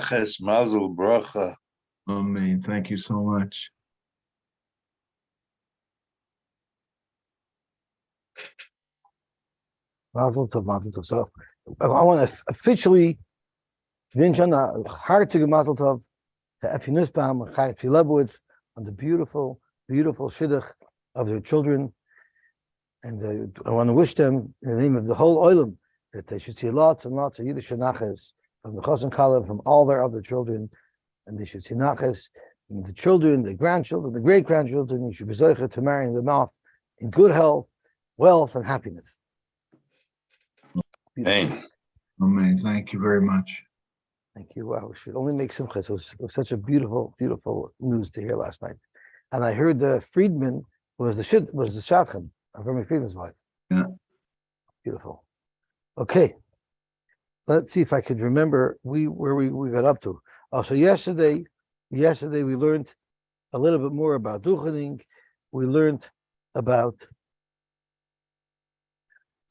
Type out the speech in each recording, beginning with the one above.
Naches Mazel Bracha. Amen. Thank you so much. Mazel tov, mazel tov. So I want to officially wünschen a hartige mazel tov to Effi Nussbaum and Chaim Lebowitz on the beautiful, beautiful shidduch of their children. And I want to wish them, in the name of the whole olam, that they should see lots and lots of Yiddish naches from the Chos and Kalev, from all their other children, and they should see naches from the children, the grandchildren, the great-grandchildren. You should be zocher to marrying them off in good health, wealth, and happiness. Amen. Amen. Thank you very much. Thank you. Wow, we should only make simcha. It was such a beautiful, beautiful news to hear last night. And I heard the Friedman was the Shadchan of Remy Friedman's wife. Yeah. Beautiful. Okay. Let's see if I could remember where we got up to. Oh, so yesterday we learned a little bit more about Duchening. We learned about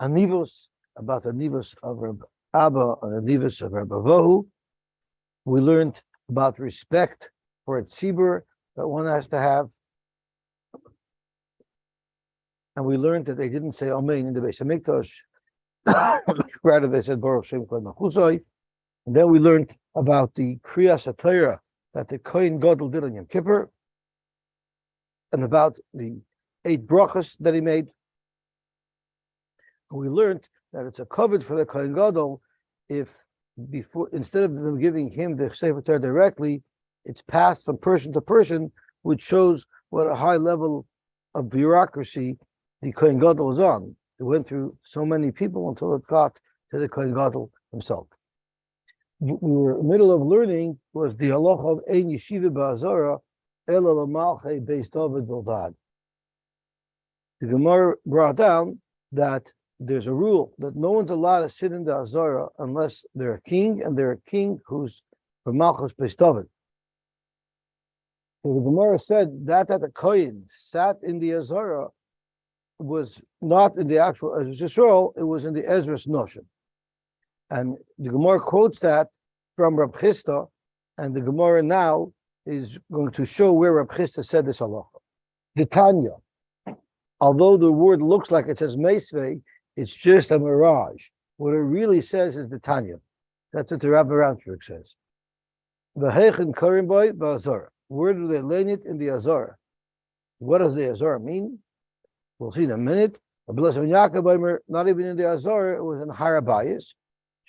Anivos, of Reb Abba and Anivos of Reb Avohu. We learned about respect for a tzibur that one has to have. And we learned that they didn't say Amen in the Beis HaMikdash. Rather, they said Baruch Shem Kol Machuzai. And then we learned about the Kriyas HaTorah that the Kohen Gadol did on Yom Kippur, and about the 8 brachas that he made. And we learned that it's a covet for the Kohen Gadol if instead of them giving him the Sefer Torah directly, it's passed from person to person, which shows what a high level of bureaucracy the Kohen Gadol was on. It went through so many people until it got to the Kohen Gadol himself. We were in the middle of learning was the halacha of Ein Yeshiva Ba'azara Ela L'Malchei Beis David Bilvad. The Gemara brought down that there's a rule that no one's allowed to sit in the Azara unless they're a king, and they're a king who's from Malchus Beis David. So the Gemara said that the Kohen sat in the Azara was not in the actual Ezras Yisrael, it was in the Ezras Noshim. And the Gemara quotes that from Rab Chisda, and the Gemara now is going to show where Rab Chisda said this halacha. The Tanya, although the word looks like it says Meisvei, it's just a mirage. What it really says is the Tanya. That's what the Rabbi Ramchuk says. V'heichen karim boy ba'azara. Where do they lay it? In the Azara. What does the Azara mean? We'll see in a minute. Not even in the Azara, it was in Harabayas.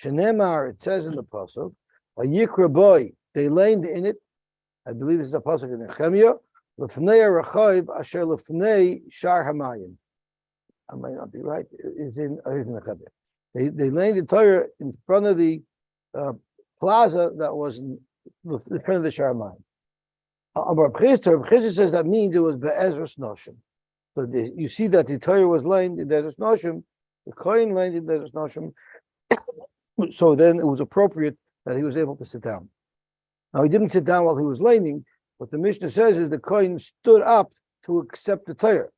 Shenemar, it says in the pasuk, a Yikra boy, they laid in it. I believe this is a pasuk in Nehemiah. L'fnei Rechav asher l'fnei Shar Hamayim. I might not be right. It's in Nehemiah. They laid the Torah in front of the plaza that was in front of the Shar Hamayim. Reb Chisda says that means it was be'ezras noshim. So you see that the Torah was laid in the Ezras Noshim, the Kohen laid in the Ezras Noshim. So then it was appropriate that he was able to sit down. Now he didn't sit down while he was laying. What the Mishnah says is the Kohen stood up to accept the Torah.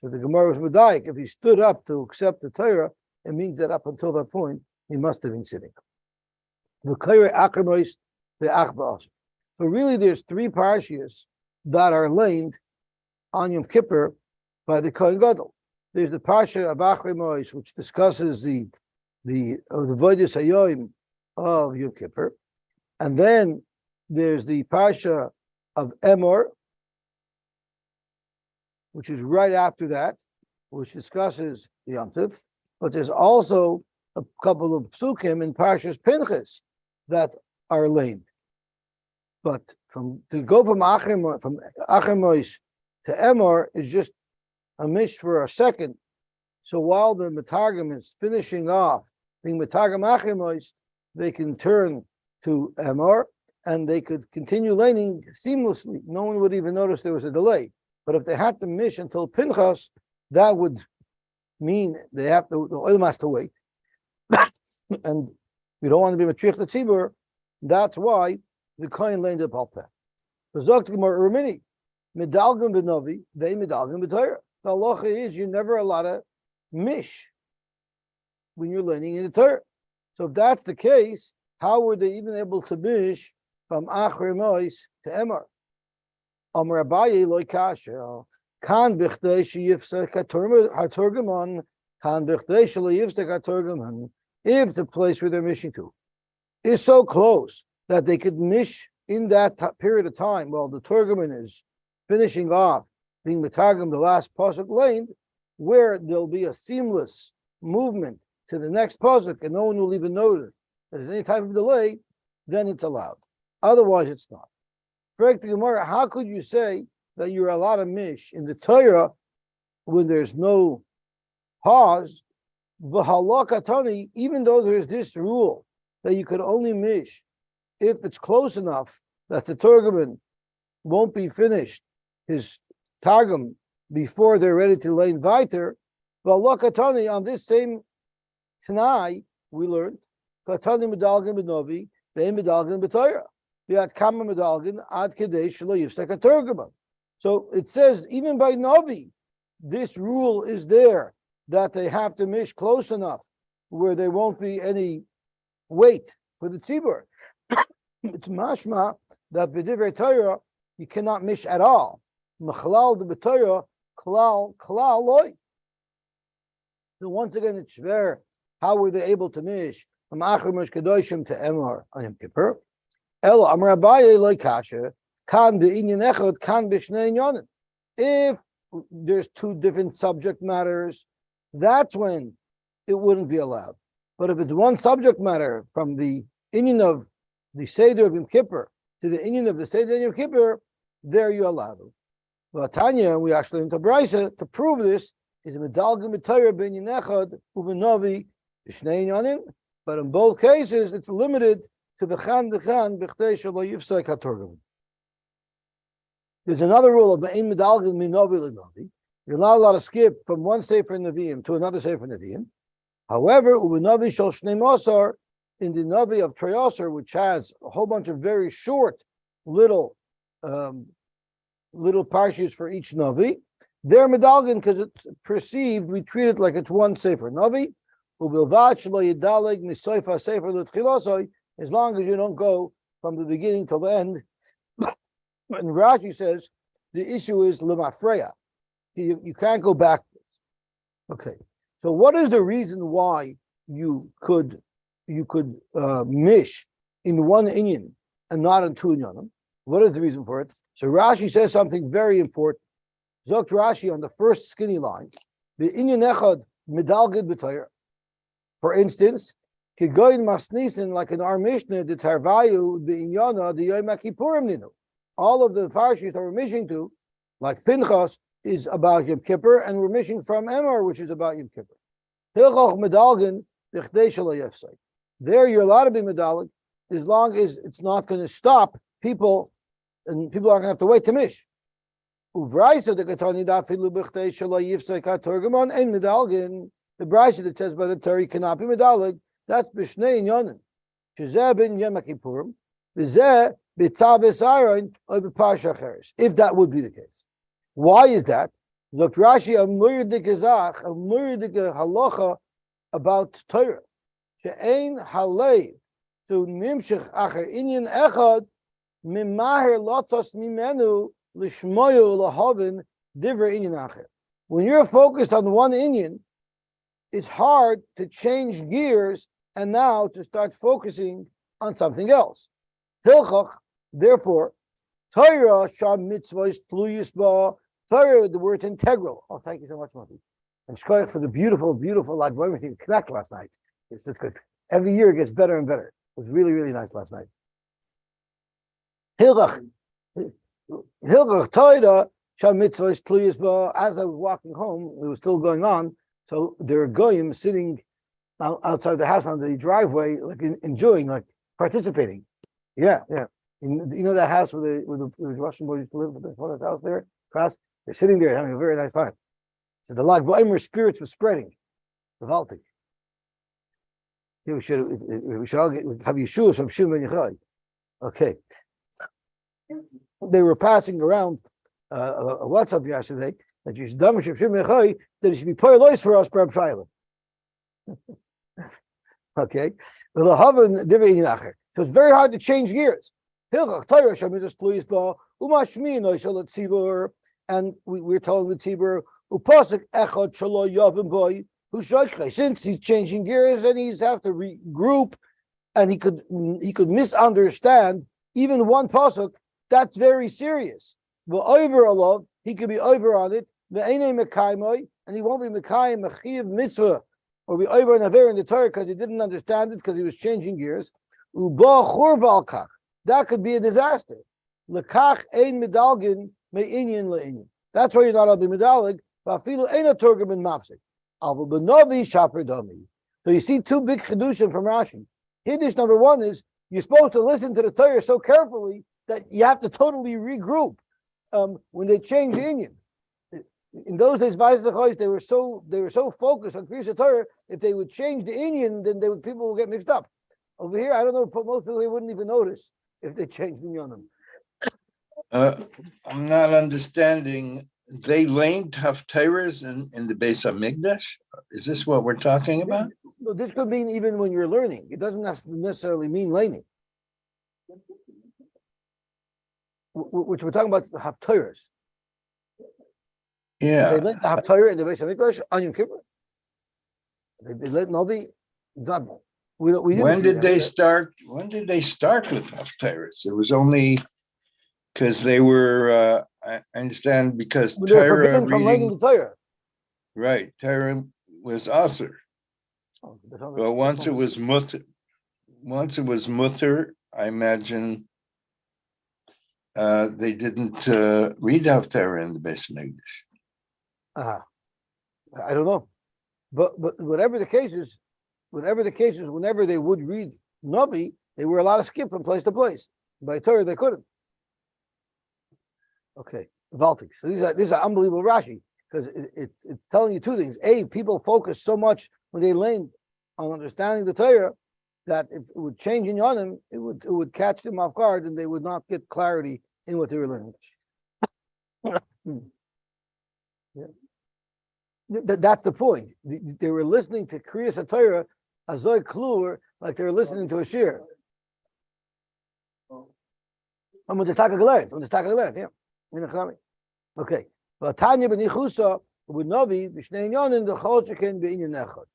So the Gemara was medayik. If he stood up to accept the Torah, it means that up until that point he must have been sitting. The Kohen Agripas, the Agripas. So really, there's 3 parshiyos that are laid on Yom Kippur by the Kohen Gadol. There's the parsha of Agripas, which discusses the Vodas Hayoim of Yom Kippur, and then there's the parsha of Emor, which is right after that, which discusses the Yom Tov. But there's also a couple of psukim in Parshas Pinchas that are laid. But to go from Agripas to Emor is just a mish for a second. So while the Metargim is finishing off being Metargim Agripas, they can turn to Emor and they could continue laning seamlessly. No one would even notice there was a delay. But if they had to mish until Pinchas, that would mean they have to, the oil has to wait. And we don't want to be Matriach the Tzibur. That's why the Kohen laned up Alpeh. The Zok Gemara Urmini, Medalgim B'Novi, they Medalgim B'Torah. The halacha is you're never allowed to mish when you're learning in the Torah. So if that's the case, how were they even able to mish from Achrimas to Emor. Amar Abaye loy kasha. Kan bichdei sheyifsek haturgaman. Kan bichdei sheyifsek haturgaman. If the place where they're mishing to is so close that they could mish in that period of time while the Turgaman is finishing off being Mitagam, the last pasuk lane, where there'll be a seamless movement to the next pasuk and no one will even notice that there's any type of delay, then it's allowed. Otherwise, it's not. Correct the Gemara, how could you say that you're allowed to mish in the Torah when there's no pause? V'halakatani, even though there's this rule that you could only mish if it's close enough that the Turgaman won't be finished his Targum before they're ready to lay in Viter. V'halakatani, on this same Tanai, we learned, Katani medalgin b'novi, ve'im medalgin b'Torah. V'at kama medalgin ad kedei shelo yifsek haTurgaman. So it says, even by Novi, this rule is there, that they have to mish close enough where there won't be any wait for the tzibur. It's mashma that b'divrei Torah you cannot mish at all. Machlal de b'Torah klal loy. So once again, it's shver. How were they able to mish from Achrimas Kedoshim to Emor on Yom Kippur? Elo Amar Abaye loy kasha kan be'inyan echad kan b'shnei inyanim. If there's two different subject matters, that's when it wouldn't be allowed. But if it's one subject matter from the inyan of the Seder of Yom Kippur to the inyan of the Seder of Yom Kippur, there you're allowed. But Tanya, we actually into Brisa to prove this is medalgim b'Torah b'inyan echad u'b'novi b'shnei inyanim. But in both cases, it's limited to the chan b'chdei shelo yifsek haTurgaman. There's another rule of be'in medalgim minovi l'novi. You're not allowed to skip from one Sefer Nevi'im to another Sefer Nevi'im. However, u'b'novi shel shnei mosar, in the Navi of Treyasar, which has a whole bunch of very short little parshas for each Navi, they're medalgin because it's perceived, we treat it like it's one Sefer Navi. U'bilvad shelo yidaleg misoifa Sefer l'tchilosoi, as long as you don't go from the beginning till the end. And Rashi says the issue is lemafreya. You can't go backwards. Okay. So what is the reason why you could mish in one inyan and not in two inyanim? What is the reason for it? So Rashi says something very important. Zokt Rashi on the first skinny line, the inyan echad medalgid b'Torah. For instance, kigoyin masnisin, like in our Mishnah, the tarvayu the inyana the yom kippurim ninu. All of the farshis that we're mishing to, like Pinchas, is about Yom Kippur, and we're mishing from Emor, which is about Yom Kippur. Hilchoch medalgin b'chdei shelo yifsek. There you're allowed to be medalig as long as it's not going to stop people, and people aren't going to have to wait to mish. Uvraisa the katani dafilu b'chdei shelo yifsek haTurgaman ein medalgin. The brayso that says by the Torah you cannot be medalig, that's b'shnei inyanim. Shezeh ben Yom Kippurim, v'zeh b'tzav esayin or b'parsha acheres. If that would be the case, why is that? Look, Rashi a murdik halacha about Torah. She'ein halei to nimshich acher inyan echad mimaher lotos mimenu lishmoyu lahavin divrei inyan acher. When you're focused on one inyan, it's hard to change gears and now to start focusing on something else. Hilchach, therefore, Torah sham mitzvahs tluyis ba. Torah, the word's integral. Oh, thank you so much, Mati. And shkoyach for the beautiful like everything connect last night. It's just good. Every year it gets better and better. It was really, really nice last night. Hilchach Torah sham mitzvahs tluyis ba. As I was walking home, it was still going on. So there are goyim sitting outside the house on the driveway, like enjoying, like participating. Yeah. You know that house where the Russian boys used to live, the house there across. They're sitting there having a very nice time. So the Lag B'Omer spirits was spreading. Revolting. We should all have Yeshua from Shimon Ben Yochai. Okay. They were passing around a WhatsApp yesterday that you should damage Shimon Ben Yochai, that it should be poilos for us, perhaps Shiloh. Okay. So it's very hard to change gears. Hilchach Torah shemidas tluis ba umashmi noishal tzibur, and we're telling the tzibur upasuk echad shelo yavim boy who shoykhe. Since he's changing gears and he's have to regroup, and he could misunderstand even one pasuk. That's very serious. Well, over a love, he could be over on it. The and he won't be mekayim mechiv mitzvah or be over an aver in the Torah because he didn't understand it because he was changing gears. That could be a disaster. Lekach ein medalgin me'inyan le'inyan. That's why you're not allowed to be medalig. Va'afilu ein aturgim in mapsik. Aval benovi shaper dami. So you see two big chedushim from Rashi. Hiddush number one is you're supposed to listen to the Torah so carefully that you have to totally regroup when they change the Inyan. In those days, they were so focused on Kriyas Torah. If they would change the Inyan, then people would get mixed up. Over here, I don't know. Most people wouldn't even notice if they changed the Inyanim. I'm not understanding. They laid haftarahs in the Beis Hamikdash. Is this what we're talking about? No, this could mean even when you're learning. It doesn't necessarily mean laning. Which we're talking about the haftarahs. Yeah. They let the haftarah in the Beis Hamikdash on Yom Kippur. They let Novi. When did they start? When did they start with haftarahs? It was only because they were. I understand because Torah reading. Right, Torah was asur. But once it was mutter, I imagine they didn't read haftarah in the Beis Hamikdash. I don't know, but whatever the case is, whenever they would read Navi, they were allowed to skip from place to place. By Torah, they couldn't. Okay, Valtic. So these are unbelievable Rashi because it's telling you two things. A, people focus so much when they learn on understanding the Torah that if it would change in Yonim, it would catch them off guard and they would not get clarity in what they were learning. Yeah. That's the point. They were listening to Kriyas Torah azoy klur, like they were listening to a shir. Yeah. Okay. But Tanya ben Yichusa with Navi b'shnei yonin the chol sheken b'inyan echad.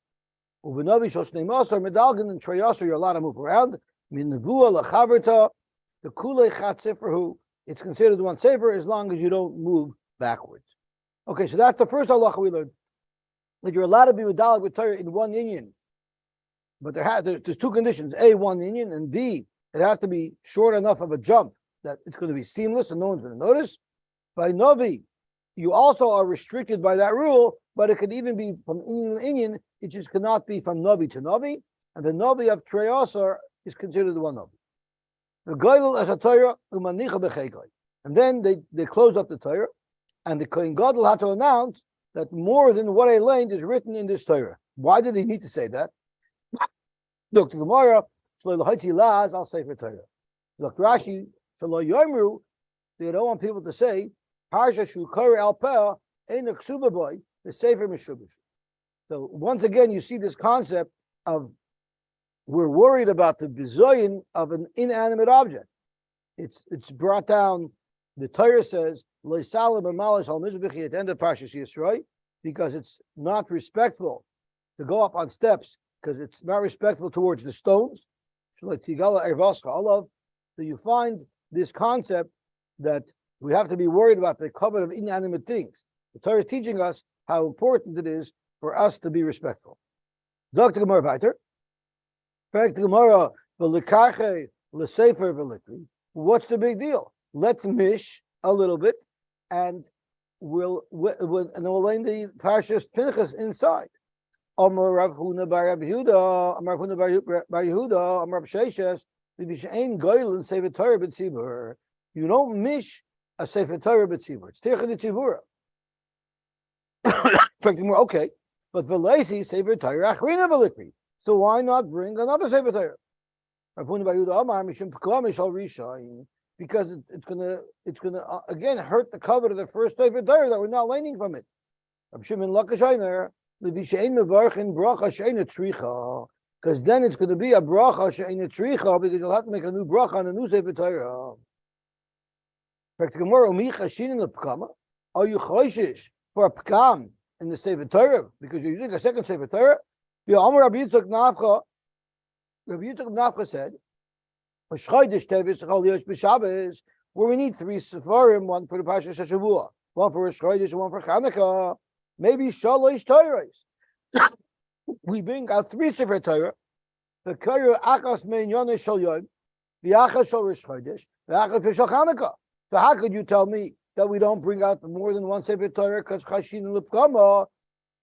U'v'Navi shel shnei masar medalgin and treyasar you're allowed to move around. Min nevuah lachaverta the kulei chat seferhu. It's considered one sefer as long as you don't move backwards. Okay, so that's the first halacha we learned. That you're allowed to be medalig with Torah in one inyan. But there's two conditions. A, one inyan, and B, it has to be short enough of a jump that it's going to be seamless and no one's going to notice. By Novi, you also are restricted by that rule, but it could even be from inyan to inyan. It just cannot be from Novi to Novi. And the Novi of Treyasar is considered the one Novi. The Goydel as a Torah, umanicha b'cheikoy. And then they close up the Torah, and the Kohen Gadol had to announce that more than what I learned is written in this Torah. Why did he need to say that? Look, the Gemara, I'll say for Torah. Look, Rashi, they don't want people to say, Parsha Shukar al Peh, Ein Ksuba boy, the Sefer Mishubish. So once again, you see this concept of we're worried about the bizoyin of an inanimate object. It's brought down. The Torah says at the end of Parshas Yisro, because it's not respectful to go up on steps, because it's not respectful towards the stones. So you find this concept that we have to be worried about the covet of inanimate things. The Torah is teaching us how important it is for us to be respectful. Dr. Gemara weiter. What's the big deal? Let's mish a little bit, and we'll learn the Parshas Pinchas inside. Amar Rav Huna bar Rav Yehuda, Amar Rav Huna bar Yehuda, Amar Rav Sheshes, V'vishain goyel and Sefer Torah b'tzibur. You don't mish a Sefer Torah b'tzibur. It's Tircha d'tzibura. Okay, but V'leisi Sefer Torah achrina v'likri. So why not bring another Sefer Torah? Rav Huna bar Yehuda Amar Mishum Pekah Mishal Rishayin. Because it's gonna again hurt the cover of the first Sefer Torah that we're not learning from it. Rav Shimon Lakashaymer, because because then it's going to be a bracha she'ein tzricha, because you'll have to make a new bracha on a new Sefer Torah. Are you choishish for a pkam in the Sefer Torah because you're using a second Sefer Torah? Rabbi Yitzchak Nafcha said, where we need 3 sefarim, one for the Parsha Shavua, one for Rosh Chodesh, and one for Chanukah. Maybe shalosh Torahs. We bring out 3 Sefer Torah. The Torah achas mein yoneh shel yom, v'achas shel Rosh Chodesh, v'achas shel Chanukah. So how could you tell me that we don't bring out more than 1 Sefer Torah because chashin l'pkama?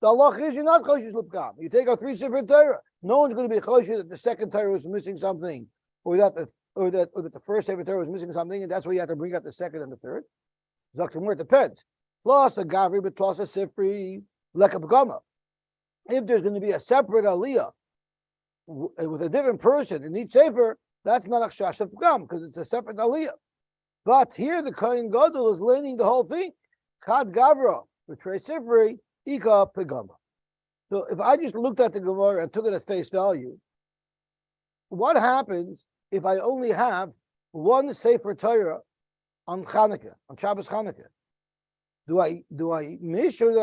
The halach is you're not choshish l'pkam. You take out 3 Sefer Torah. No one's going to be choshish that the second Torah was missing something, or that the first Sefer Torah was missing something, and that's why you have to bring out the second and the third. Zaktimur, it depends. Plus a gavri, but plus a sifri lekapkama. If there's going to be a separate aliyah with a different person in each sefer, that's not a chash of pkam because it's a separate aliyah. But here the Kohen Gadol is leaning the whole thing. Chad Gavra, B'trei Sifri, Ika Pegama. So if I just looked at the Gemara and took it at face value, what happens if I only have 1 Sefer Torah on Chanukah, on Shabbos Chanukah? Do I mish or do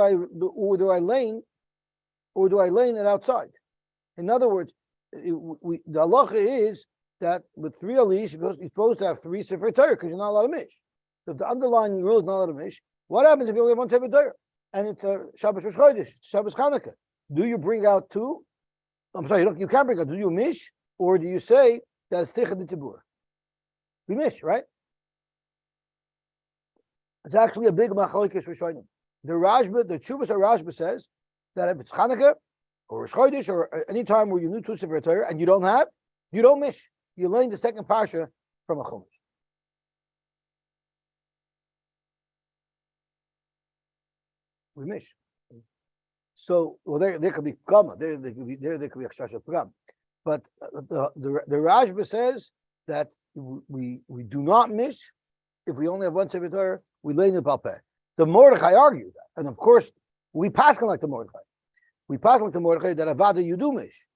I lane it outside? In other words, the halacha is that with 3 aliyahs, you're supposed to have 3 Sefer Torah because you're not allowed to mish. So if the underlying rule is not allowed to mish, what happens if you only have 1 Sefer Torah and it's Shabbos Rosh Chodesh, it's Shabbos Chanukah? Do you bring out 2? I'm sorry, you can't bring out. Do you mish or do you say that it's Tichad Tzibur? We mish, right? It's actually a big machlokes rishonim. The Chuvas Rashba says that if it's Chanukah or Rosh Chodesh or any time where you need 2 Sefer Torah and you don't mish. You're laying the second parsha from a chumash. We mish. So, well, there could be kama. There could be a chash of pagam. But the Rashba says that we do not mish if we only have 1 Sefer Torah. We lay in the palpeh. The Mordechai argued that, and of course we pass like the Mordechai. We pass like the Mordechai that avada you do mish,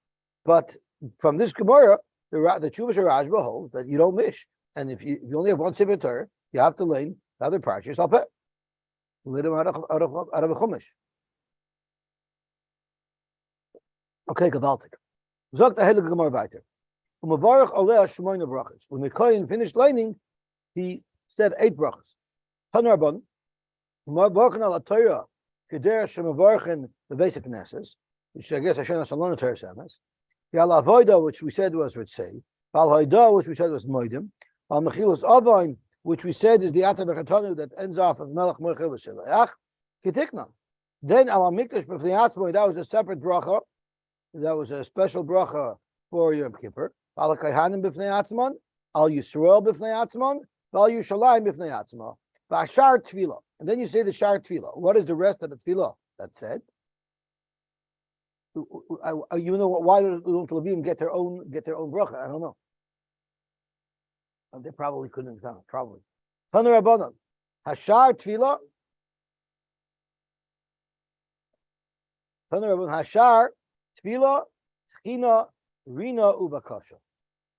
but from this Gemara, the Chuvas Rashba holds that you don't mish, and if you only have 1 Sefer Torah, you have to lane the other parshas palpeh. Lay them out of a chumash. Okay, gewaltig. Sagt der Heilige Gemara weiter. Umavarach aleh shmoina brachas. When the Kohen finished laning, he said 8 brachas. Tanarban, umavarachin al Torah, keder shemavarachin the basic nesses, which I guess I shouldn't have learned Torah samas. Yal avoida, which we said was Ritzei. Al haida, which we said was moedim. Al mechilas avain, which we said is the Atav Echatanu that ends off of Melech Mochel V'Shelach. Ketikna. Then Al Mikdash B'fnei Atzmai, that was a separate bracha. That was a special bracha for Yom Kippur. Al Kaihanim B'fnei Atzman, Al Yisrael B'fnei Atzman, Al Yushalayim B'fnei Atzman. V'ashar Tefillah. And then you say the Shar Tefillah. What is the rest of the Tefillah that said? You know why don't Levim get their own bracha? I don't know. They probably couldn't have done it. Probably. Tanu Rabbanan, Hashar Tefillah. Tanu Rabbanan, Hashar Tefillah, Tchina, Rina, Ubakasha.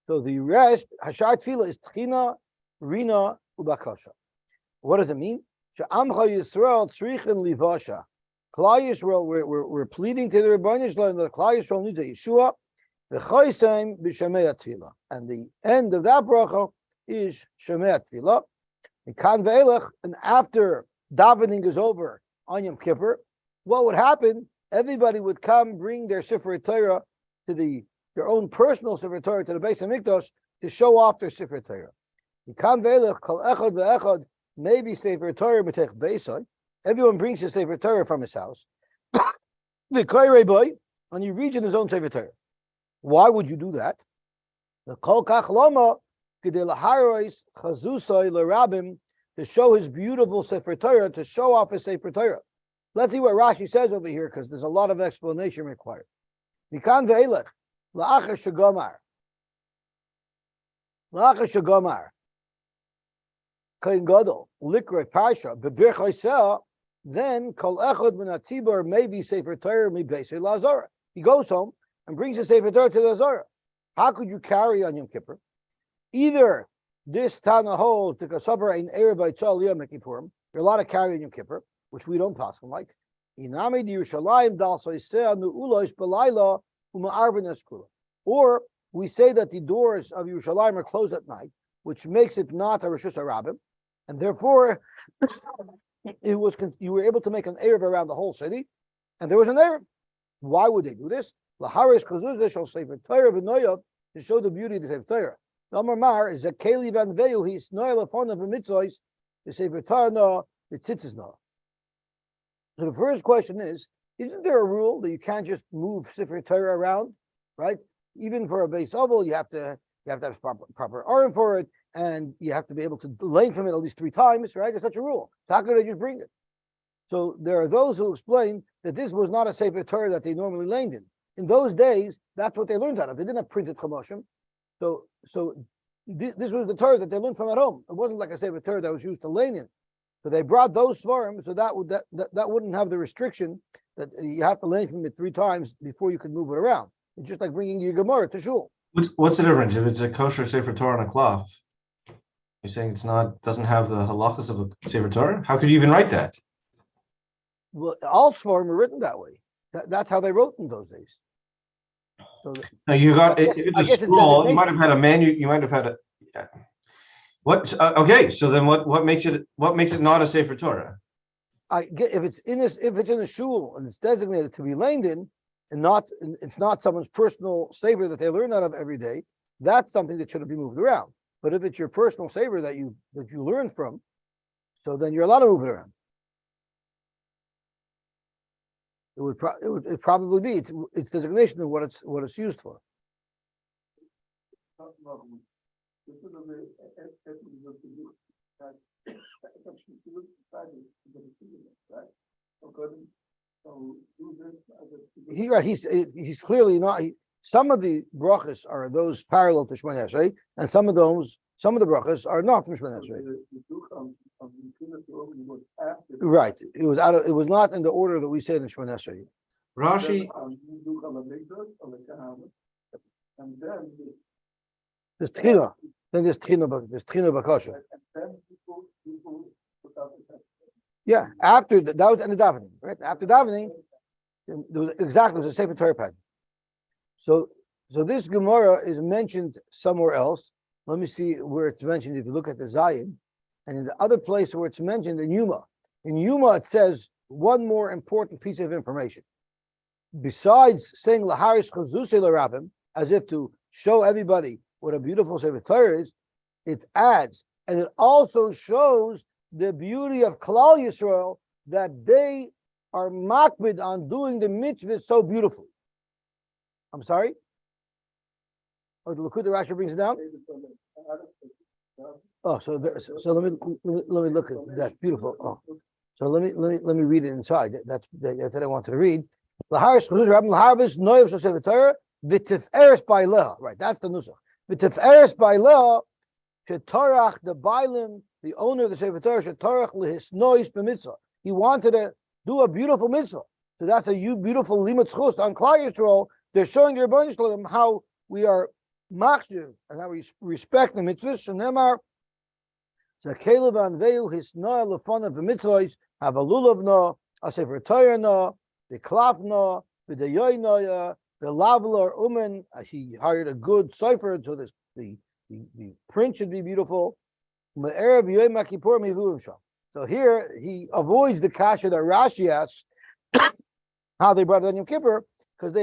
So the rest, Hashar Tefillah is Tchina, Rina, Ubakasha. What does it mean? She'amcha Yisrael Tzrichin Livasha. Klal Yisrael, we're pleading to the Rebbeinu Shalom that Klal Yisrael needs a Yeshua. V'chayseim b'Shemei Tefillah. And the end of that bracha is Shemei Tefillah. And after davening is over on Yom Kippur, what would happen? Everybody would come bring their Sefer Torah to their own personal Sefer Torah to the Beis HaMikdash to show off their Sefer Torah. Kol echad ve'echad, maybe Sefer Torah b'tech beisai. Everyone brings his Sefer Torah from his house. V'koyrei boy, and he reads in his own Sefer Torah. Why would you do that? The kol kach lama k'dei laharos chazusai l'rabim, to show his beautiful Sefer Torah, to show off his Sefer Torah. Let's see what Rashi says over here, because there's a lot of explanation required. Mikan ve'elech la'achar shegomar Kohen Gadol likrei parsha bebir chayseh. Then kol echad min hatzibur maybe Sefer Torah mi beisei lazara. He goes home and brings the Sefer Torah to the Azara. How could you carry on Yom Kippur? Either this Tana holds the Kasabar in Erev Baitzal Yom Kippurim, you're allowed to carry on Yom Kippur, which we don't pass on like. Inami di Yerushalayim dal soisea nu ulois belayla uma'arben eskula. Or we say that the doors of Yerushalayim are closed at night, which makes it not a Rishus HaRabim, and therefore you were able to make an Erev around the whole city, and there was an Erev. Why would they do this? Laharis chazuzah shall Sefer Torah v'noyav, to show the beauty of the Sefer Torah. Namar Mar is a Keli van Veu, he's noyel upon of mitzvahs, the Sefer Torah no, the tzitzis no. So the first question is, isn't there a rule that you can't just move Sefer Torah around, right? Even for a base oval, you have to have proper arm for it, and you have to be able to lengthen it at least 3 times, right? There's such a rule. How could they just bring it? So there are those who explain that this was not a Sefer Torah that they normally leaned in. In those days, that's what they learned out of. They didn't have printed Chumashim. So this was the Torah that they learned from at home. It wasn't like a Sefer Torah that was used to lean in. So they brought those svarim, so that wouldn't have the restriction that you have to lengthen it 3 times before you can move it around. It's just like bringing your Gemara to shul. What's the difference if it's a kosher Sefer Torah on a cloth? You're saying doesn't have the halachas of a Sefer Torah? How could you even write that? Well, all svarim were written that way. That's how they wrote in those days. So now you got if it's a scroll, you might have had a menu. You might have had a. Yeah. What? Okay, so then what makes it not a Sefer Torah? If it's in a shul and it's designated to be leaned in, and it's not someone's personal saver that they learn out of every day, that's something that shouldn't be moved around. But if it's your personal saver that you learn from, so then you're allowed to move it around. It would probably be its designation of what it's used for. He's clearly not. Some of the brachas are those parallel to Shemona Esrei, and some of the brachas are not from Shemona Esrei. Right. It was not in the order that we said in Shemona Esrei. Rashi. There's tchina. Then there's tchina. There's tchina bakasha. Yeah. After that was in the davening, right? After davening, there was a Sefer Torah pattern. So this Gemara is mentioned somewhere else. Let me see where it's mentioned. If you look at the Zayin, and in the other place where it's mentioned in Yuma. In Yuma, it says one more important piece of information. Besides saying Laharis Chazusei L'Rabim, as if to show everybody what a beautiful Sefer Torah is, it adds, and it also shows the beauty of Klal Yisrael, that they are makbid on doing the mitzvah so beautifully. I'm sorry? Oh, the Likkutei Rashi brings it down? Oh, so let me look at that. Beautiful. Oh, so let me read it inside. That's what I wanted to read. Laharis Rabbi Laharbis Noyev Sefer Torah v'tiferes ba'aleha. Right, that's the nusach. V'tiferes ba'aleha shetorach the bailim, the owner of the Sefer Torah, shetorach lehisnois b'mitzvah. He wanted to do a beautiful mitzvah. So that's a beautiful limud chus on Klal Yisrael. They're showing their Rebbeinu Shalom how we are machshiv and how we respect the mitzvahs. Shenemar Zakelev anveu hisnoa lefana b'mitzvahs have a lulavna, a Sefer Torah na, the klafna, the dayoyna, the lavler umen. He hired a good cipher so the print should be beautiful. So here he avoids the kasha that Rashi asks how they brought it on Yom Kippur, because they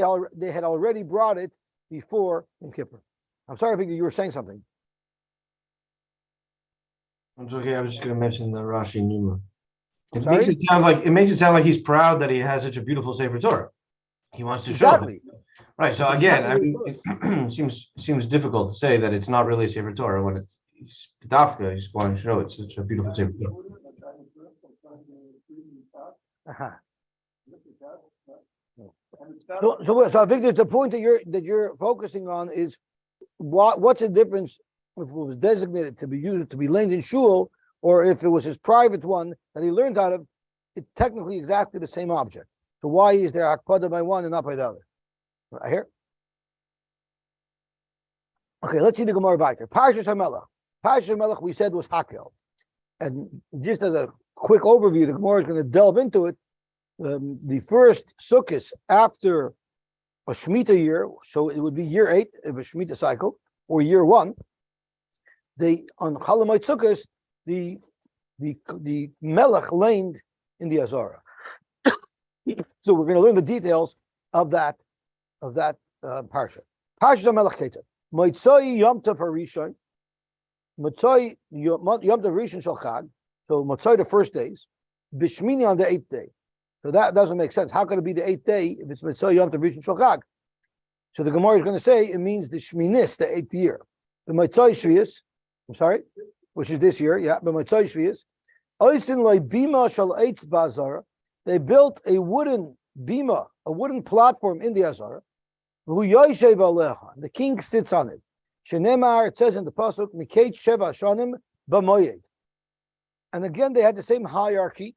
had already brought it before Yom Kippur. I'm sorry, Victor, you were saying something. It's okay. I was just going to mention the Rashi Numa. It Sorry? makes it sound like he's proud that he has such a beautiful Sefer Torah. He wants to show it. Right. So again, I mean, it seems difficult to say that it's not really a Sefer Torah when it's Dafka. He's wanting to show it's such a beautiful Sefer Torah. So Victor, the point that you're focusing on is what's the difference if it was designated to be used to be leaned in shul, or if it was his private one that he learned out of. It's technically exactly the same object. So why is there akpada by one and not by the other? Right here. Okay, let's see the Gemara back there. Parshas HaMelech. Parshas HaMelech we said was Hakel. And just as a quick overview, the Gemara is going to delve into it. The first Sukkot after a Shemitah year, so it would be year 8 of a Shemitah cycle, or year 1, they on Chalamite Sukkot, the Melech laned in the Azara. So we're going to learn the details of that parsha. Parsha HaMelech Keita. Motzoi Yom Tov HaRishon. Motzoi Yom Tov Rishon Shel Chag. So Motzoi the first days. Bishmini on the 8th day. So that doesn't make sense. How could it be the 8th day if it's Motzoi Yom Tov Rishon Shel Chag? So the Gemara is going to say it means the Shminis, the 8th year. The Motzoi Shvius, I'm sorry, which is this year, yeah, but Motzoi Shvius. Oisin Loi Bima Shel Eitz Bazara. They built a wooden bima, a wooden platform in the Azara. The king sits on it. Shenemar, it says in the pasuk, Mikate Sheva Shonim B'moyed. And again, they had the same hierarchy.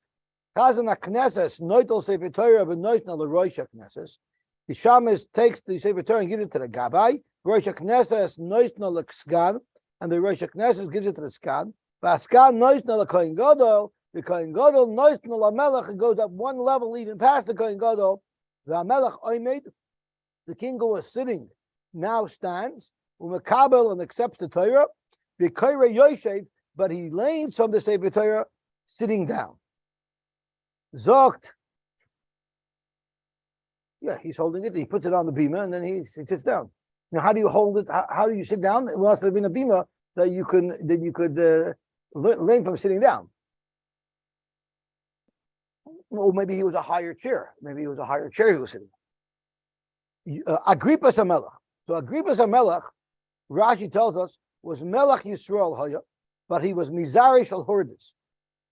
Chazan HaKnesses, Noitel Sefer Torah, B'noitna L'Rosh HaKnesses. The Shamas takes the Sefer Torah and gives it to the Gabbai. Rosh HaKnesses, Noitna L'Ksgan, and the Rosh HaKnesses gives it to the Skan. V'Askan Noitna L'Kohen Gadol. The Kohen Gadol Noitna L'Melech, it goes up one level even past the Kohen Gadol. V'Amelech Oymed, the king who was sitting now stands. U'Mekabel, and accepts the Torah. V'Koyre Yoshev, but he leans from the Sefer Torah sitting down. Zogt. Yeah, he's holding it. He puts it on the bima and then he sits down. Now, how do you hold it? How do you sit down? It must have been a bima that you could lean from sitting down. Well, maybe he was a higher chair. Maybe he was a higher chair he was sitting. Agripas HaMelech. So Agripas HaMelech, Rashi tells us, was Melech Yisrael Haya, but he was Mizari Shel Hordis.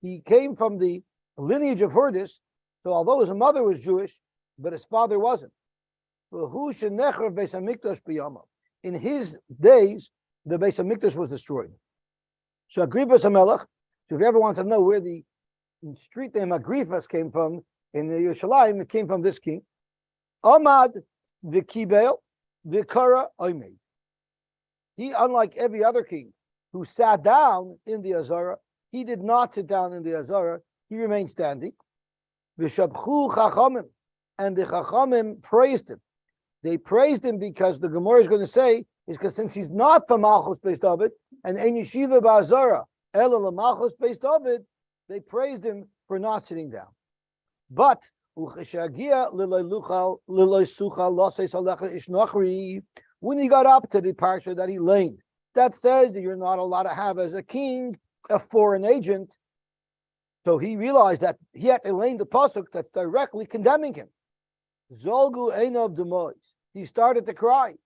He came from the lineage of Hordis, so although his mother was Jewish, but his father wasn't. In his days, the Beis HaMikdash was destroyed. So Agripas HaMelech, so if you ever want to know where the street name Agripas came from in the Yerushalayim, it came from this king. Amad v'kibel v'kara oimed. He, unlike every other king who sat down in the Azara, he did not sit down in the Azara. He remained standing. V'shabchu chachamim, and the chachamim praised him. They praised him because the Gemara is going to say is because since he's not from Malchus Beis David and Ein Yeshiva Ba'Azara Ela LaMalchus Beis David, they praised him for not sitting down. But when he got up to the parsha that he laned, that says that you're not allowed to have as a king a foreign agent. So he realized that he had to lane the pasuk that's directly condemning him. Zolgu Einav Demois. He started to cry.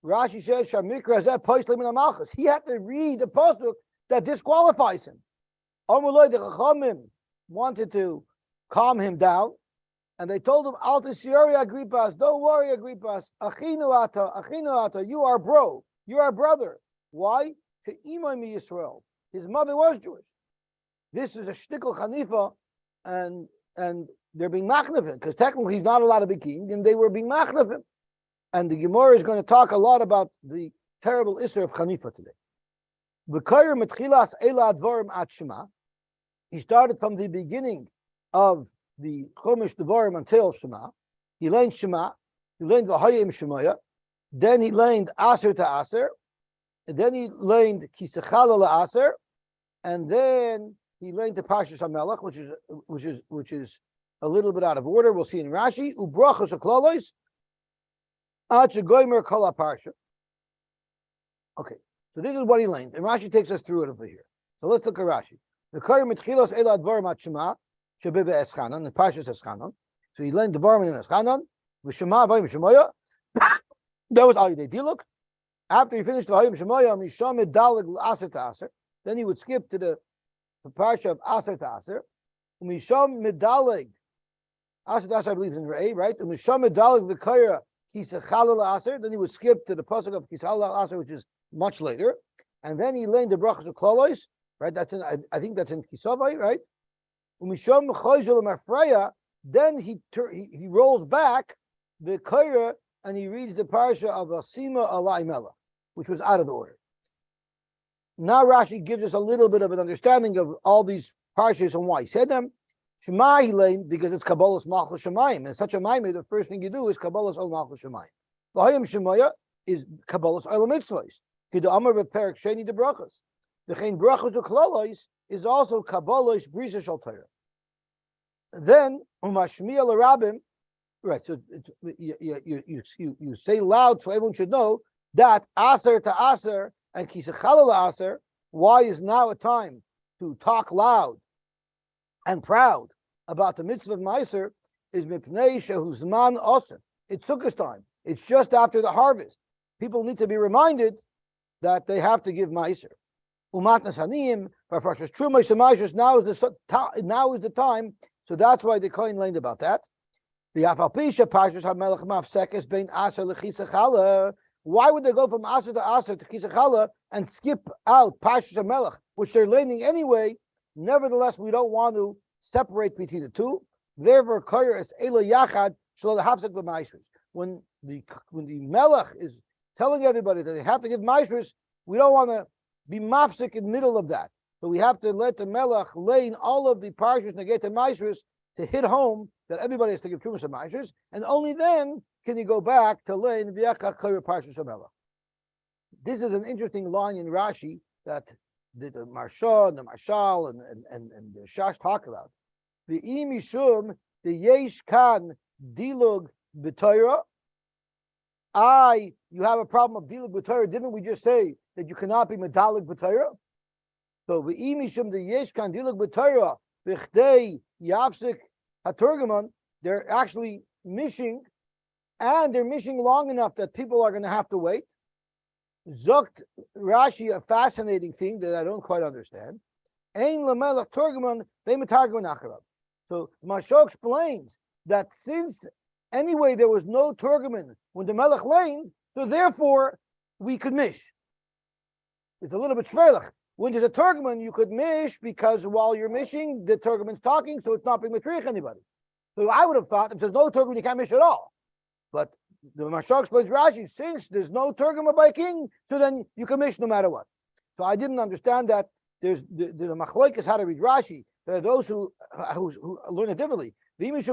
Rashi says Shamikra Zeh Poislim in Malchus. He had to read the pasuk that disqualifies him. Amuloi the Chachamim wanted to calm him down, and they told him, Al Tisiyori Agripas, don't worry, Agripas. Achinu ata, you are bro, you are brother. Why? To Imam Yisrael. His mother was Jewish. This is a shtickle Hanifa, and they're being machnevim, because technically he's not allowed to be king, and they were being machnevim. And the Gemara is going to talk a lot about the terrible issue of Hanifa today. He started from the beginning of the Chumash Devarim until Shema. He learned Shema, he learned V'hayim Shemaya, then he learned Aser to Aser, and then he learned Kisechala LaAser, and then he learned the Parshas HaMelech, which is a little bit out of order. We'll see in Rashi. Ubrachos HaKlolos, Ad Shegoymer Kol HaParsha. Okay, so this is what he learned, and Rashi takes us through it over here. So let's look at Rashi. The Koyer Mitchilos Elad Dvarim At Shema Shebibe Eschanan, the Parshas Eschanan. So he learned the Dvarim in Eschanan. V'Shema Vayim Shemoya. That was all he did. Look, after he finished the Vayim Shemoya, Misham Dalig Aser to Aser. Then he would skip to the Parsha of Aser to Aser. Misham Medalig Aser to Aser, I believe, is in Re'eh, right? Misham Medalig V'Koyer Kisechala Aser. Then he would skip to the pasuk of Kisechala Aser, which is much later. And then he learned the Brachos of Klolos, right? That's in, I think that's in Kisavai, right? Then he rolls back the Koyer and he reads the parsha of Asima Alai Melech, which was out of the order. Now Rashi gives us a little bit of an understanding of all these parshas and why he said them. Shema Hilain, because it's Kabbalah's Malchus Shemayim. And such a Maimah, the first thing you do is Kabbalah's Ol Malchus Shemayim. V'hayim Shemaya is Kabbalah's Ol Mitzvahs. Kidu Amar B'Perek Sheni de Brachas. V'chein Brachas u'Klalois is also Kabbalah's Brisa Shal Torah. Then Umashmiya L'Rabim, right? So you say loud so everyone should know that Aser to Aser and Kisachala Aser. Why is now a time to talk loud and proud about the mitzvah of Meiser is Mipnei Shehuzman Osef. It's Sukkot time. It's just after the harvest. People need to be reminded that they have to give Meiser. Umatnas Hanim, Farfashas Truma Shemaisus, now is the time. So that's why the Kohen learned about that. The Afalpisha Pashas HaMelech Mafsekes Bein Aser Lechisachala. Why would they go from Aser to Kisachala and skip out Pashas HaMelech, which they're learning anyway? Nevertheless, we don't want to separate between the two. Therefore, Koyer is Elo Yachad Shlo Hafsek B'Maisros. When the Melech is telling everybody that they have to give Maisros, we don't want to be mafsik in the middle of that. So we have to let the Melech lay in all of the parshas negate the Maisros to hit home that everybody has to give Trumas and Maisros, and only then can you go back to lay in V'yachad Koyer Parshas HaMelech. This is an interesting line in Rashi that the Marsha, the Marshal, and the Shash talk about. The imishum the yesh kan dilug b'Torah. You have a problem of dilug b'Torah. Didn't we just say that you cannot be medalig b'Torah? So the imishum the yesh kan dilug b'Torah b'chdei yafsik haturgaman. They're actually mishing, and they're mishing long enough that people are going to have to wait. Zokt Rashi, a fascinating thing that I don't quite understand. Ein lemelech turgaman ve'metargaman acharav. So Marsha explains that since anyway there was no turgaman when the melech lane, so therefore we could mish. It's a little bit shvelach. When there's a turgaman, you could mish because while you're mishing, the turgaman's talking, so it's not being matriach anybody. So I would have thought if there's no turgaman, you can't mish at all. But the Marsha explains Rashi, since there's no turgaman by king, so then you can mish no matter what. So I didn't understand that. There's the machlokes how to read Rashi. There are those who learn it differently. And if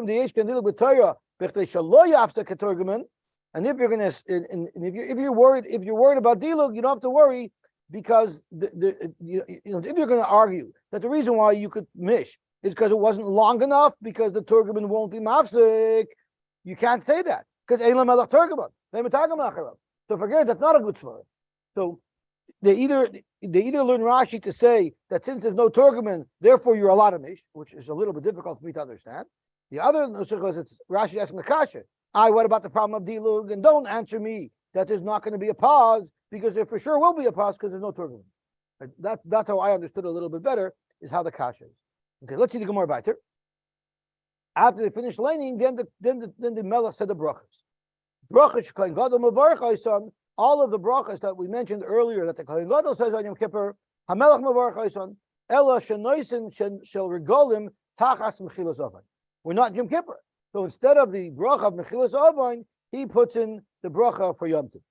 you're gonna, if you're worried about dilug, you don't have to worry because if you're gonna argue that the reason why you could mish is because it wasn't long enough because the turgaman won't be mafsik, you can't say that because Eilam Melech Turgaman. So forget that's not a good svara. So they either learn Rashi to say that since there's no turgaman, therefore you're allowed to mish, which is a little bit difficult for me to understand. The other nusach it's Rashi asking the kasha. What about the problem of dilug? And don't answer me that there's not going to be a pause because there for sure will be a pause because there's no turgaman. That's how I understood a little bit better is how the kasha is. Okay, let's see the Gemara weiter. After they finished laning, then the melech said the brachas. Brachas Kohen Gadol Mavarech Ha'ison. All of the brachas that we mentioned earlier that the Kohen Gadol says on Yom Kippur, Hamelech Mavarech Ha'ison, Ela Shenoisen Shel Regolim Tachas Mechilas Ovain. We're not Yom Kippur, so instead of the bracha of Mechilas Ovain, he puts in the bracha for Yom Tov.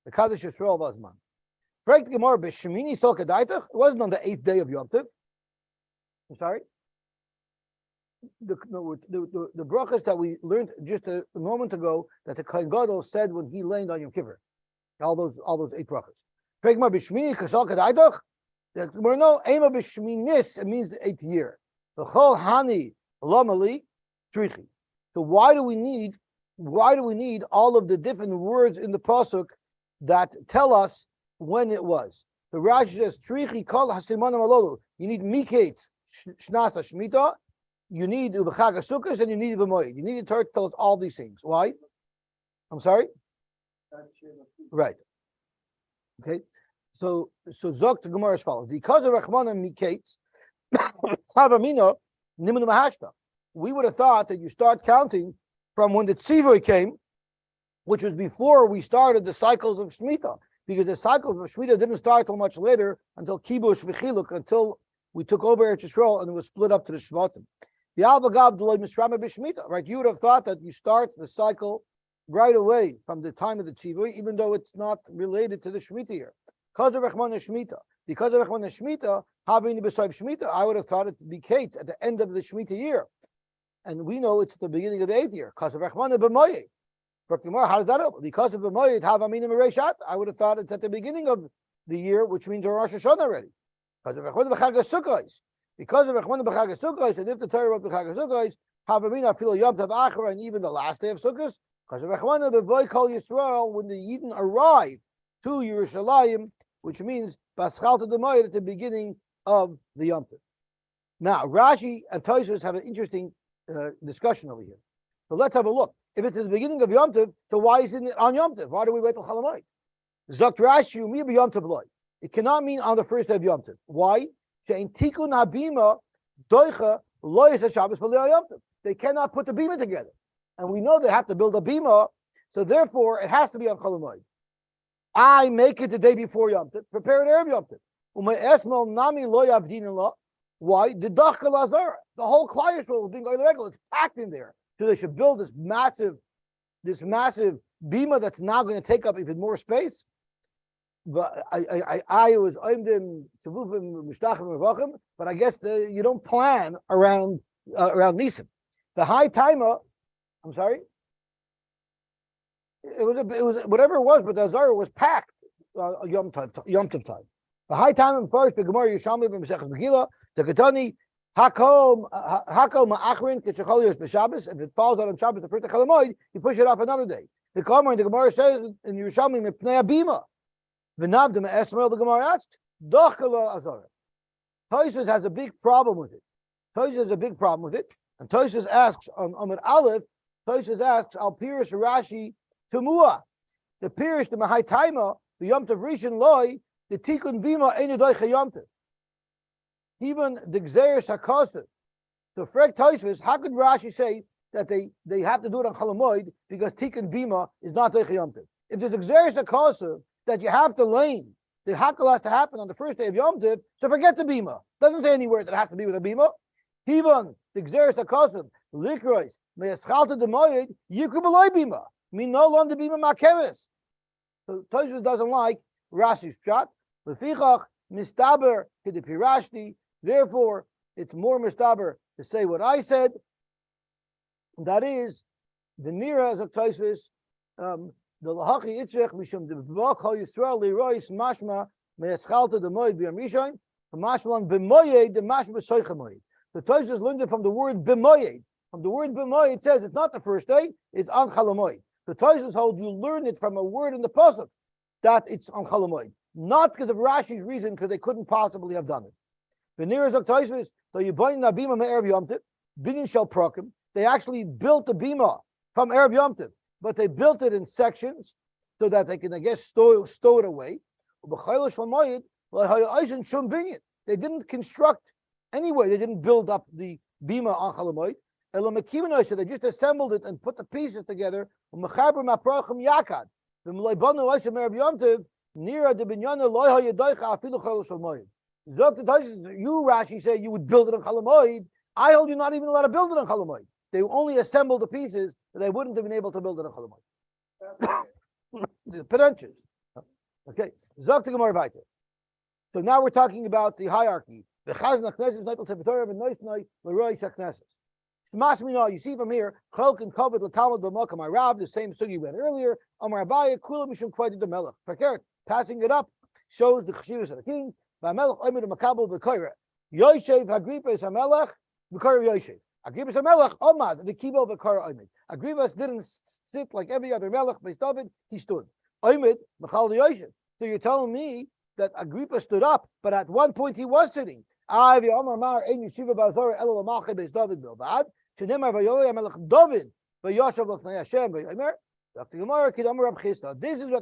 The Kaddish Yisrael Vazman. Frank Gemara b'Shemini Sol Kedaitach. It wasn't on the 8th day of Yom Tov. I'm sorry. The brachas that we learned just a moment ago that the Kohen Gadol said when he laid on Yom Kippur. All those 8 brachas. Frank Gemara b'Shemini Sol Kedaitach. We're no Ema b'Sheminis. It means the 8th year. The Chol Hani Lamali Trichi. So why do we need all of the different words in the pasuk that tell us when it was? The Rashi says Trichi Kol Hasimanim Alolu. You need Miketz Shnasa Shmita. You need Ubechag Sukkos and you need V'moed. You need to tell us all these things. Why? I'm sorry. Right. Okay. So Zok the Gemara as follows: because of Rachmanim Miketz Havamina Nimenu Mahashta. We would have thought that you start counting from when the Tzivoy came, which was before we started the cycles of Shemitah, because the cycles of Shemitah didn't start till much later, until Kibush V'chiluk, until we took over Eretz Yisrael and it was split up to the Shvatim. Right? You would have thought that you start the cycle right away from the time of the tzivui, even though it's not related to the Shemitah year. Because of Rechmana Shemitah, having the B'Sayv Shemitah, I would have thought it to be Kate at the end of the Shemitah year. And we know it's at the beginning of the 8th year. Because of Rechmana B'Moyed. How does that open? Because of B'Moyed, have Aminim Reishat, I would have thought it's at the beginning of the year, which means we're Rosh Hashanah already. Because of Rechmana B'Chag HaSukkos. Because of Rechmana B'Chag HaSukkos, and if the Torah wrote B'Chag HaSukkos, have Aminim Afil Yom Tov Achra, and even the last day of Sukkos, because of Rechmana B'Voy Kol Yisrael, when the Yidden arrive to Yerushalayim, which means Paschalta D'Moed at the beginning of the Yom Tov. Now, Rashi and Tosfos have an interesting discussion over here. So let's have a look. If it's at the beginning of Yom Tov, so why isn't it on Yom Tov? Why do we wait till Chalamoid? Zok Rashi Umi B'Yom Tov Loi. It cannot mean on the first day of Yom Tov. Why? She'in Tikun Habima Doicha Loi Shabbos V'Lei Yom Tov. They cannot put the bima together, and we know they have to build a bima, so therefore it has to be on Chalamoid. I make it the day before Yom Tov, prepare it Erev Yom Tov. Esmel Nami Lo Yavdin Allah. Why? The Dachka Lazara. The whole Klal Yisrael is being regular. It's packed in there. So they should build this massive bima that's now going to take up even more space. But I was Oimdim Tavufim Mishtachim Revachim, but I guess you don't plan around Nisan. The high timer, I'm sorry. It was whatever it was, but the Azara was packed Yom Tov time. The high time in first, the Gemara Yishalmi b'Mesechus Megillah, the Ketani Hakom Ma'achrin K'Shechol B'Shabbos. If it falls on Shabbos, the first of Chalamoid, you push it off another day. The Gemara says in Yerushalmi Mipnei Abima. V'Navdim Esmael, the Gemara asks, Dochkala Azara. Tosfos has a big problem with it. And Tosfos asks on Amud Aleph. Tosfos asks Al Pirush Rashi Tumua. The Pirush the Mahai Taima the Yom Tov Rishon Loi the Tikkun Bima Einu Doicha Yom Tov. Even the Gzeres HaKosef. So Frek Tosfos, how could Rashi say that they have to do it on Chalamoid because Tikkun Bima is not Doicha Yom Tov? If there's a Gzeres HaKosef that you have to lane, the Hakal has to happen on the first day of Yom Tov, so forget the Bima. Doesn't say anywhere that it has to be with a Bima. Even the Gzeres HaKosef, Likrois, Me'eschalta D'Moed, Yikru B'loi Bima. Me no longer Bima Makeves. So Tosfos doesn't like Rashi's shot. Lefichach mistaber k'depirashti. Therefore, it's more mistaber to say what I said. That is the nira of Tosfos. The lahachi itzrech mishum debak hal Yisrael lirois mashma me'eschalta D'Moed b'yam rishon mashmalan b'moyed the mashma soichamoyed. The Tosfos learned it from the word b'moyed. From the word b'moyed, it says it's not the first day; it's on Chalamoid. The Tosfos holds you learn it from a word in the pasuk that it's on Chalamoid, not because of Rashi's reason, because they couldn't possibly have done it. The nearest of Tosfos, though you buy na bima me'erev Yom Tov, binin shel prokim. They actually built the bima from erev Yom Tov, but they built it in sections so that they can, I guess, stow it away. They didn't construct anyway. They didn't build up the bima on Chalamoid. So they just assembled it and put the pieces together. You, Rashi, say you would build it on Chalamoid. I hold you not even allowed to build it on Chalamoid. They only assembled the pieces, but they wouldn't have been able to build it on Chalamoid. The pretentious. Okay. So now we're talking about the hierarchy. You see from here, Cholk and Kovet L'Talmud B'Makam Arav, the same sugi we had earlier. Amar Abaye Kulam Mishum Kvayd the Melech. Fakert, passing it up shows the cheshivas of the king. V'Melech Omer Makabel V'Koyre. Yosy Agripas Hamelech V'Koyre Yosy. Agripas Hamelech Omad V'Kibel V'Koyre Omer. Agripas didn't sit like every other Melech. Based David, he stood. Omer Machal Yosy. So you're telling me that Agrippa stood up, but at one point he was sitting. This is what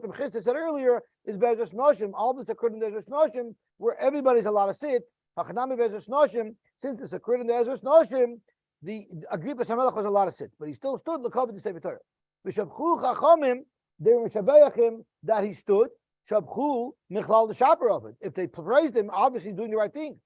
the Mechista said earlier, is Bezos Noshim. All this occurred in Bezos Noshim, where everybody's allowed to sit. Since this occurred in the Bezos Noshim, the Agripas HaMelech was allowed to sit, but he still stood the cover to say Torah. V'shabchu Chachamim, they were Mishabeyachim that he stood. Shabchu Michlal the Shaper of it. If they praised him, obviously doing the right thing.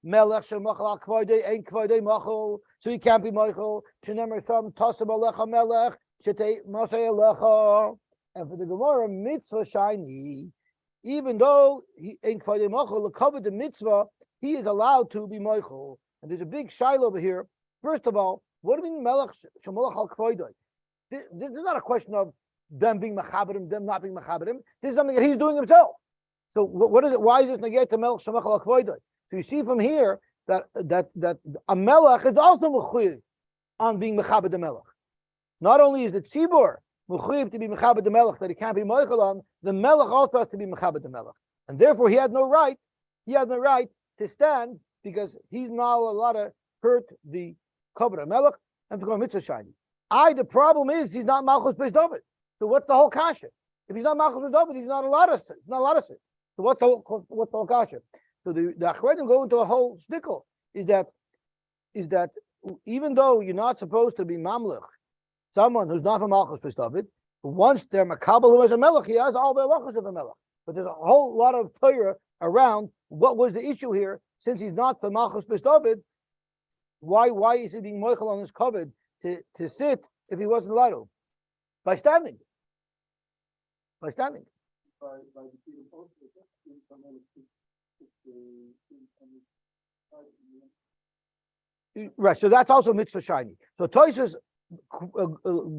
Melech shemachal al kvoidei ein kvoidei machal, so he can't be machal. Shenemer from tasam alecha melech shetei masay alecha. And for the Gemara, mitzvah shiny, even though he ain't kvoidei machal, covered the mitzvah, he is allowed to be machal. And there's a big shaila over here. First of all, what do you mean melech shemalach al kvoidei? This is not a question of them being mechaberim, them not being mechaberim. This is something that he's doing himself. So what is it? Why is this negate to melech shemachal al kvoidei? So you see from here that a melech is also mechuyev on being mechaber the melech. Not only is the tzibur mechuyev to be mechaber the melech that he can't be meichel on, the melech also has to be mechaber the melech, and therefore he had no right. He had no right to stand because he's not allowed to hurt the kover melech and to go mitzvah shiny. The problem is he's not malchus beis David. So what's the whole kasha? If he's not malchus beis David, he's not allowed to sin. He's not allowed to sin. So what's the whole kasha? So the Achronim go into a whole shtickle is that even though you're not supposed to be mamlech, someone who's not from malchus beis David, once they're makabel as a melech, he has all the halachos of a melech. But there's a whole lot of Torah around what was the issue here. Since he's not from malchus beis David, why is he being moichel on his covered to sit if he wasn't allowed to? By standing. By standing. Right, so that's also mitzvah shiny. So Tosfos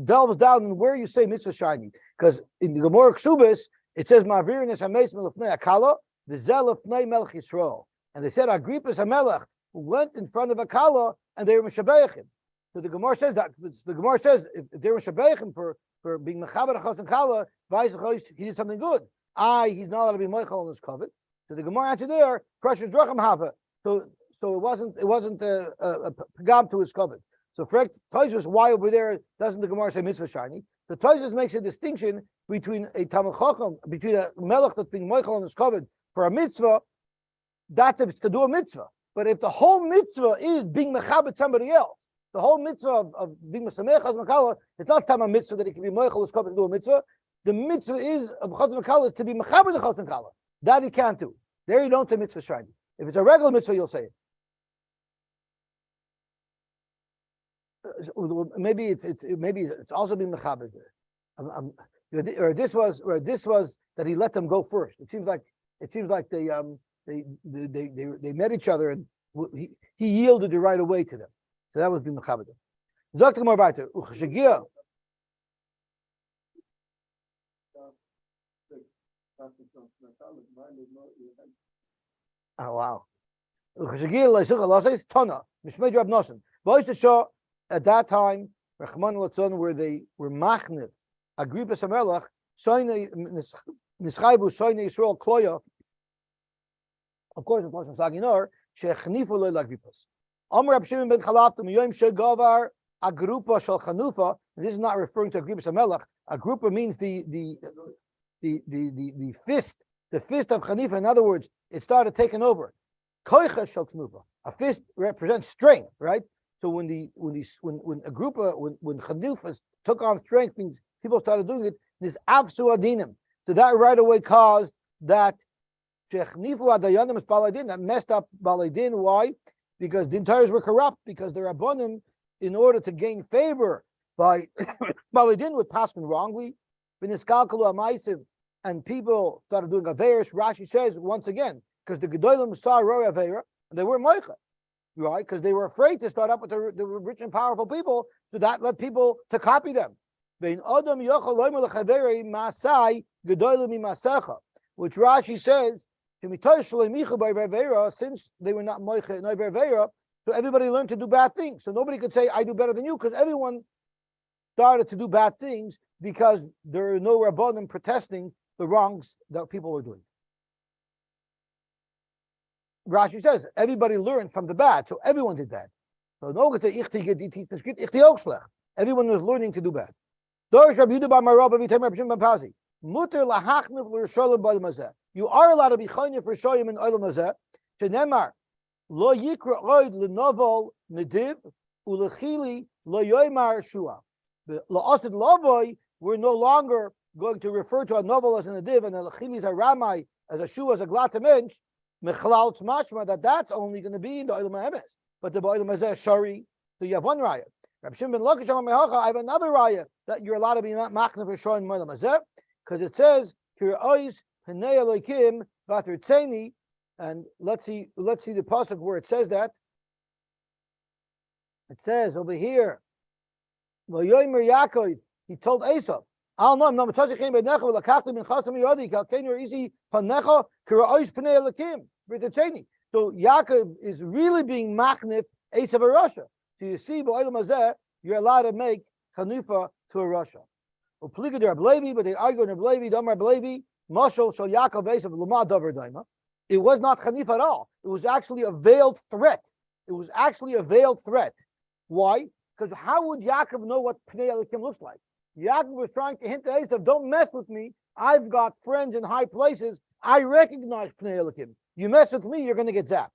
delves down in where you say mitzvah shiny, because in the Gemara Ksubis it says ma'avirinus hameis melefnei akala v'zel lefnei melech Yisrael, and they said Agripas hamelech who went in front of Akala and they were mishabeichem. So the Gemara says that if they were mishabeichem for being mechaber achos and kala, he did something good. He's not allowed to be meichel on his covet. So the Gemara answer there, precious dracham hava. So it wasn't a pagam to his covet. So for Tosfos, why over there doesn't the Gemara say mitzvah shiny? The Tosfos makes a distinction between a Talmid Chacham, between a melech that's being meichel on his covet for a mitzvah. That's if it's to do a mitzvah. But if the whole mitzvah is being mechabed somebody else, the whole mitzvah of being mesamech chaz makala, it's not time a mitzvah that it can be meichel his covet to do a mitzvah. The mitzvah is of chaz makala is to be mechabed the chaz makala. That he can't do. There you don't say mitzvah shiny. If it's a regular mitzvah, you'll say it. Maybe it's also being mechabed. Or this was that he let them go first. It seems like they met each other and he yielded the right away to them. So that was being mechabed. Dr. Gemara weiter. Uchashagia. Oh wow. Uchashagia leisuch alaseis tana mishmei Rab Nosson. Boys to show at that time, Rachman Latzon, where they were machnif Agripas hamelech soine nischaybu soine Yisrael kloya. Of course, the Pasuk Saginor shechnifu le Agripas. Amar Rab Shimon ben Chalafta miyoyim shegavar agrupa shel chanufa. This is not referring to Agripas hamelech. Agrupa means the fist of chanufa. In other words, it started taking over. Koicha shel chanufa. A fist represents strength, right? So when chanufa took on strength, means people started doing it. This afsu adinim. So that right away caused that. That messed up Baladin. Why? Because the entires were corrupt, because the Rabbanim, in order to gain favor by Baladin, would pass them wrongly. And people started doing Averis. Rashi says, once again, because the Gedolim saw Roy Avera, and they were Moicha, right? Because they were afraid to start up with the rich and powerful people, so that led people to copy them. Which Rashi says, since they were not moiche no verveira, so everybody learned to do bad things. So nobody could say, I do better than you, because everyone started to do bad things because there are no rabbanim protesting the wrongs that people were doing. Rashi says everybody learned from the bad, so everyone did bad. So no one could say, everyone was learning to do bad. You are allowed to be chayne for shoyim in olam hazeh. Shenemar lo yikra oid lenovel nediv ulechili lo yoymar shua. Lo asid lovoy, we're no longer going to refer to a novel as a nediv and a lechili as a ramai, as a shua as a glata mensch. Mechlaut mashma that's only going to be in the Olam HaEmes. But the Olam Hazeh Shari, so you have one raya. Reb Shimon ben Lakish Amar Mehacha, I have another raya that you're allowed to be machna for Shari in Olam Hazeh, because it says Kira'os Pnei Elokim Vatertzeni, and let's see the pasuk where it says that. It says over here, Vayomer Yaakov, he told Esau, Al Nam Nam Tashichem Benecha V'Lakachtem Min Chasam Yodi Kalkenu Isi Panecha Kira'os Pnei Elokim Vatertzeni. So Yaakov is really being machnif Esav a Russia. So you see, b'olam hazeh, you're allowed to make chanufa to a Russia. But they argue in Ablevi, Damar Ablevi, Mashal Shal Yaakov Esav Luma Davar Daima. It was not chanufa at all. It was actually a veiled threat. Why? Because how would Yaakov know what Pnei Elokim looks like? Yaakov was trying to hint to Esav, don't mess with me. I've got friends in high places. I recognize Pnei Elokim. You mess with me, you're going to get zapped.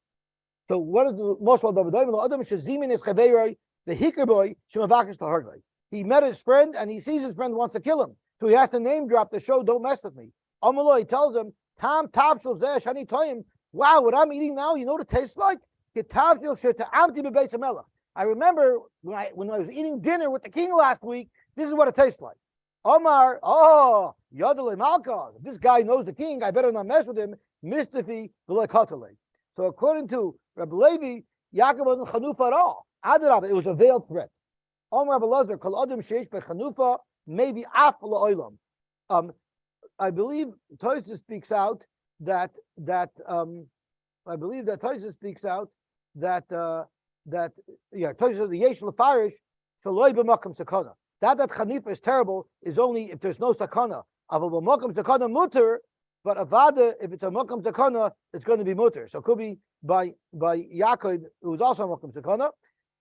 So what is the Moshe Adam Shazimin is Chaveiroi, the Hiker boy, Shemavakish the hard way. He met his friend and he sees his friend wants to kill him. So he has to name drop to show, don't mess with me. Amaloi, he tells him, Tam Tabshul Zeh Shani Toyim. Wow, what I'm eating now, you know what it tastes like? I remember when I was eating dinner with the king last week, this is what it tastes like. Omar, Yodele Malka. This guy knows the king, I better not mess with him. Mistafi v'lekatale. So according to Rabbi Levi, Yaakov wasn't chanufa at all. Adarab, it was a veiled threat. Omar Rabbi Lazar, kol adam sheish bechanufa, maybe af la'olam. I believe Tosha speaks out that Tosha Tosha the yesh lefarish shaloi b'makam sakana. That chanufa is terrible is only if there's no sakana. Aval b'makam sakana muter. But avada, if it's a makam takana, it's going to be mutter. So it could be by Yaakov, who was also a makam takana.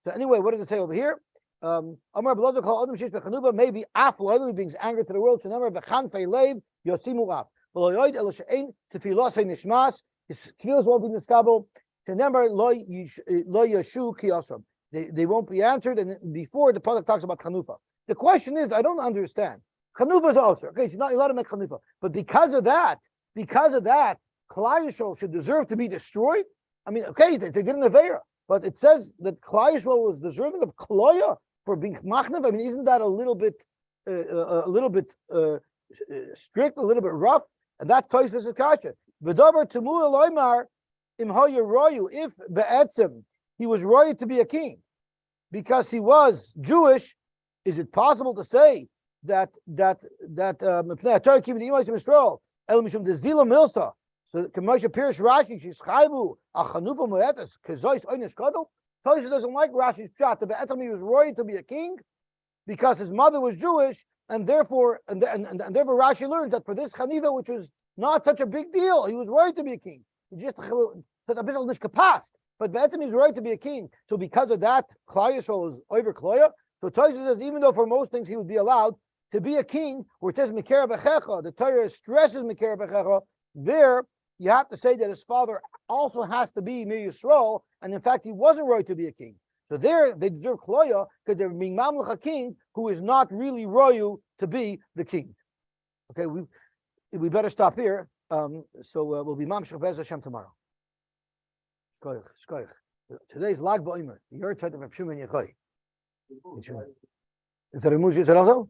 So anyway, what does it say over here? Amar B'Lazar called Adam Shish Bechanuba, maybe af l'olam brings anger to the world. So number Bechanfei Leiv Yosimu af. V'loyoid El She'ein Tefilosei Nishmas. His tefillos won't be niskabel. So number Lo Yashu Kiyosam. They won't be answered. And before the pasuk talks about chanufa, the question is, I don't understand. Chanufa is also okay. You're not allowed to make chanufa, but because of that, Klal Yisrael should deserve to be destroyed. I mean, okay, they did an Aveira, but it says that Klal Yisrael was deserving of Kloya for being machnav. I mean, isn't that a little bit strict, a little bit rough? And that Tosfos is kasha. V'davar Tamur Loymar im haya royu. If be'etzem he was royu to be a king because he was Jewish, is it possible to say that Torah keeping the image of Israel? El mishum de zila milsa. So Kamosha Pirish Rashi Shishchaibu a chanufa moetas kazois oynish kadol. Tosha doesn't like Rashi's pshat. The be'etzem he was royal to be a king because his mother was Jewish, and therefore Rashi learned that for this chaniva, which was not such a big deal, he was royal to be a king. He just a bit of nishkapast, but be'etzem he was royal to be a king. So because of that, Klal Yisrael was over Kloya. So Tosha says even though for most things he would be allowed to be a king, where it says Mikera Bechecha, the Torah stresses Mikera Bechecha, there you have to say that his father also has to be Mir Yisrael, and in fact he wasn't royal to be a king. So there they deserve Kloya because they're being Mamlech a king who is not really royal to be the king. Okay, we better stop here. So we'll be Mamshech Bez Hashem tomorrow. Shkoyach. Today's Lag Ba'omer, the Yom Tov of Shimon Yechai. Is that a Muzhi also?